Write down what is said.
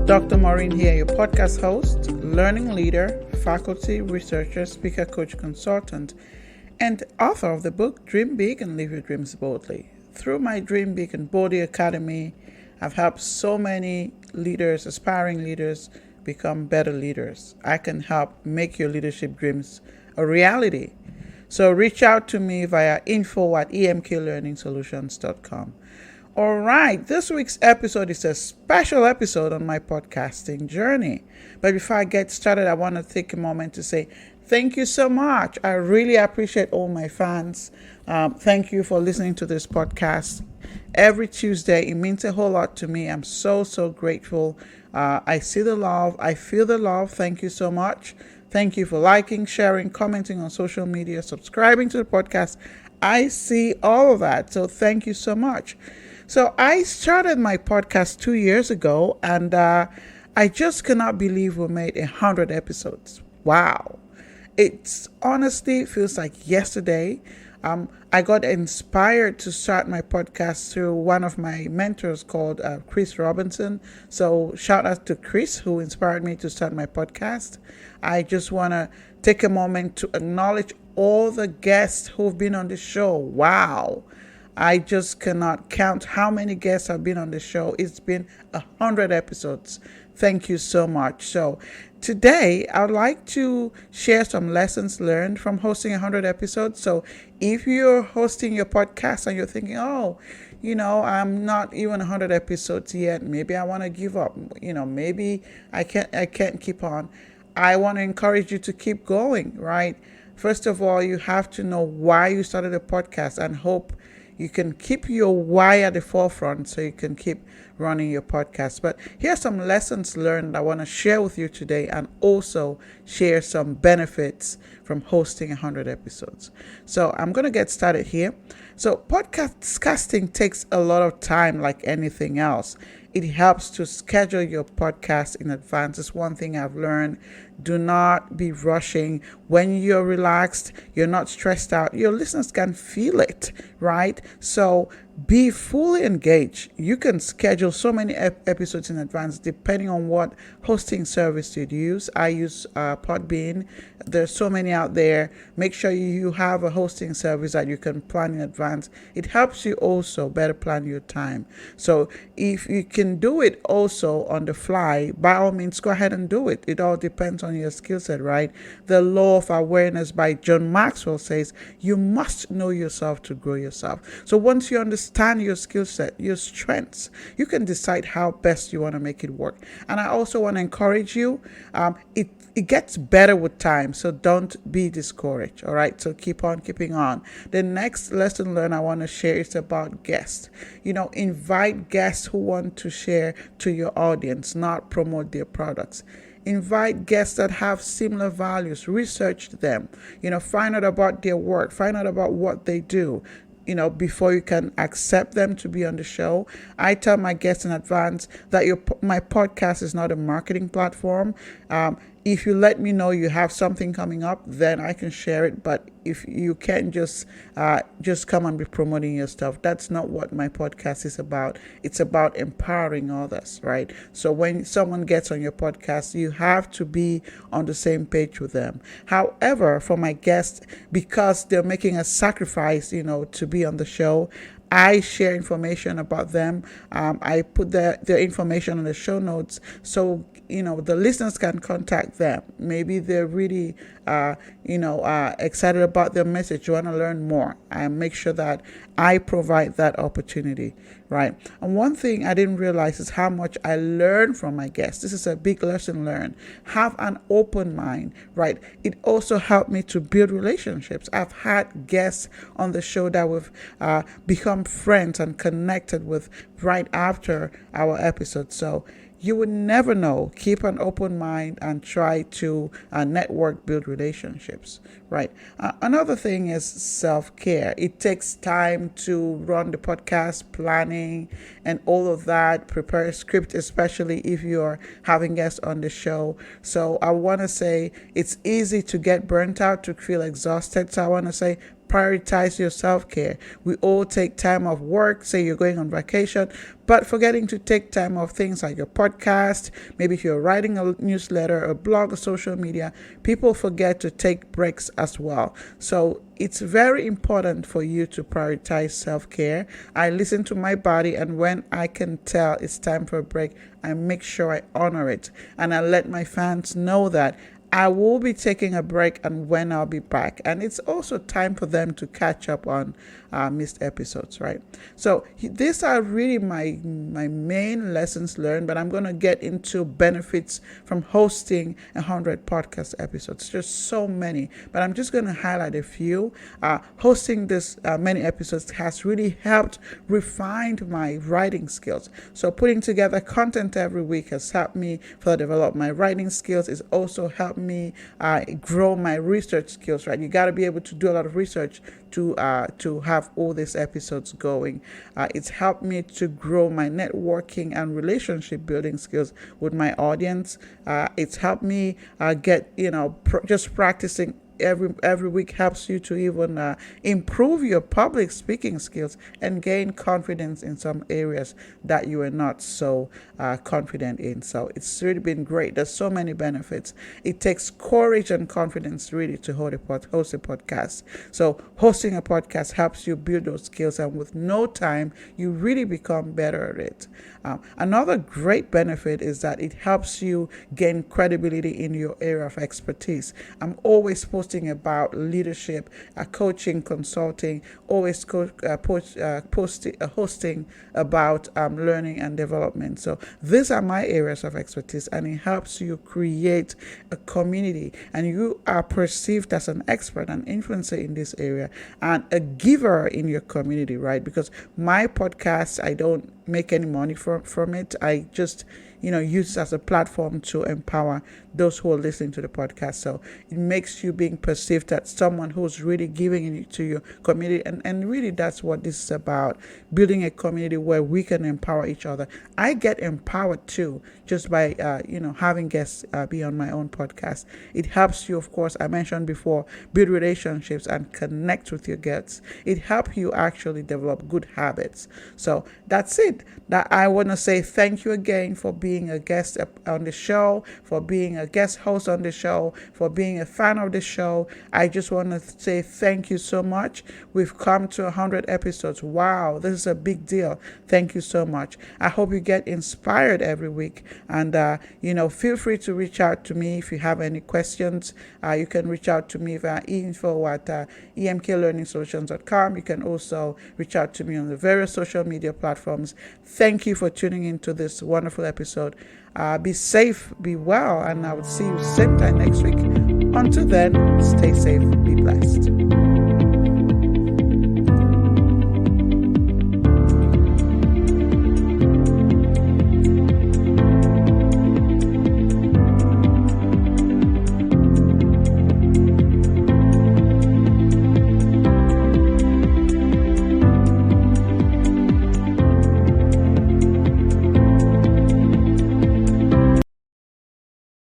Dr. Maurine here, your podcast host, learning leader, faculty, researcher, speaker, coach, consultant, and author of the book Dream Big and Live Your Dreams Boldly. Through my Dream Big and Boldly Academy, I've helped so many leaders, aspiring leaders, become better leaders. I can help make your leadership dreams a reality. So reach out to me via info@emklearningsolutions.com. All right, this week's episode is a special episode on my podcasting journey. But before I get started, I want to take a moment to say thank you so much. I really appreciate all my fans. Thank you for listening to this podcast every Tuesday. It means a whole lot to me. I'm so grateful. I see the love. I feel the love. Thank you so much. Thank you for liking, sharing, commenting on social media, subscribing to the podcast. I see all of that. So thank you so much. So I started my podcast 2 years ago, and I just cannot believe we made 100 episodes. Wow. It's honestly feels like yesterday. I got inspired to start my podcast through one of my mentors called Chris Robinson. So shout out to Chris, who inspired me to start my podcast. I just want to take a moment to acknowledge all the guests who've been on the show. Wow. I just cannot count how many guests have been on the show. It's been 100 episodes. Thank you so much. So today, I'd like to share some lessons learned from hosting 100 episodes. So if you're hosting your podcast and you're thinking, I'm not even 100 episodes yet, maybe I want to give up, maybe I can't keep on. I want to encourage you to keep going, right? First of all, you have to know why you started a podcast and hope you can keep your why at the forefront so you can keep running your podcast. But here's some lessons learned I want to share with you today, and also share some benefits from hosting 100 episodes. So I'm going to get started here. So podcasting takes a lot of time like anything else. It helps to schedule your podcast in advance. It's one thing I've learned. Do not be rushing. When you're relaxed, you're not stressed out, your listeners can feel it, right? So be fully engaged. You can schedule so many episodes in advance depending on what hosting service you use. I use Podbean. There's so many out there. Make sure you have a hosting service that you can plan in advance. It helps you also better plan your time. So if you can do it also on the fly, by all means, go ahead and do it. It all depends on your skill set, right? The law of awareness by John Maxwell says you must know yourself to grow yourself. So once you understand your skill set, your strengths, you can decide how best you want to make it work. And I also want to encourage you. It gets better with time, so don't be discouraged. All right, so keep on keeping on. The next lesson learned I want to share is about guests. Invite guests who want to share to your audience, not promote their products. Invite guests that have similar values. Research them. Find out about their work. Find out about what they do. Before you can accept them to be on the show. I tell my guests in advance that my podcast is not a marketing platform. If you let me know you have something coming up, then I can share it. But if you can't just come and be promoting your stuff, that's not what my podcast is about. It's about empowering others, right? So when someone gets on your podcast, you have to be on the same page with them. However, for my guests, because they're making a sacrifice, to be on the show, I share information about them. I put their information on the show notes, so the listeners can contact them. Maybe they're really excited about their message, you want to learn more. I make sure that I provide that opportunity, right? And one thing I didn't realize is how much I learn from my guests. This is a big lesson learned. Have an open mind, right? It also helped me to build relationships. I've had guests on the show that we've become friends and connected with right after our episode. So you would never know. Keep an open mind and try to network, build relationships, right? Another thing is self-care. It takes time to run the podcast, planning and all of that, prepare a script, especially if you're having guests on the show. So I want to say it's easy to get burnt out, to feel exhausted. So I want to say prioritize your self-care. We all take time off work, say you're going on vacation, but forgetting to take time off things like your podcast, maybe if you're writing a newsletter, a blog, or social media, people forget to take breaks as well. So it's very important for you to prioritize self-care. I listen to my body, and when I can tell it's time for a break, I make sure I honor it. And I let my fans know that I will be taking a break and when I'll be back. And it's also time for them to catch up on missed episodes, right? So these are really my main lessons learned, but I'm going to get into benefits from hosting 100 podcast episodes. There's so many, but I'm just going to highlight a few. Hosting this many episodes has really helped refine my writing skills. So putting together content every week has helped me further develop my writing skills. It's also helped me grow my research skills, right? You got to be able to do a lot of research to have all these episodes going. It's helped me to grow my networking and relationship building skills with my audience. It's helped me get, just practicing every week helps you to even improve your public speaking skills and gain confidence in some areas that you are not so confident in. So it's really been great. There's so many benefits. It takes courage and confidence really to host a podcast. So hosting a podcast helps you build those skills, and with no time, you really become better at it. Another great benefit is that it helps you gain credibility in your area of expertise. I'm always posting about leadership, coaching, consulting, always hosting about learning and development. So these are my areas of expertise, and it helps you create a community, and you are perceived as an expert and influencer in this area and a giver in your community, right? Because my podcast, I don't make any money from it. I just use it as a platform to empower those who are listening to the podcast. So it makes you being perceived as someone who's really giving it to your community, and really that's what this is about, building a community where we can empower each other. I get empowered too just by having guests be on my own podcast. It helps you, of course, I mentioned before, build relationships and connect with your guests. It helps you actually develop good habits. So that's it. That I want to say thank you again for being a guest on the show, for being a guest host on the show, for being a fan of the show. I just want to say thank you so much. We've come to 100 episodes. Wow, this is a big deal. Thank you so much. I hope you get inspired every week. And, feel free to reach out to me if you have any questions. You can reach out to me via info@emklearningsolutions.com. You can also reach out to me on the various social media platforms. Thank you for tuning into this wonderful episode. Be safe, be well, and I will see you same time next week. Until then, stay safe, be blessed.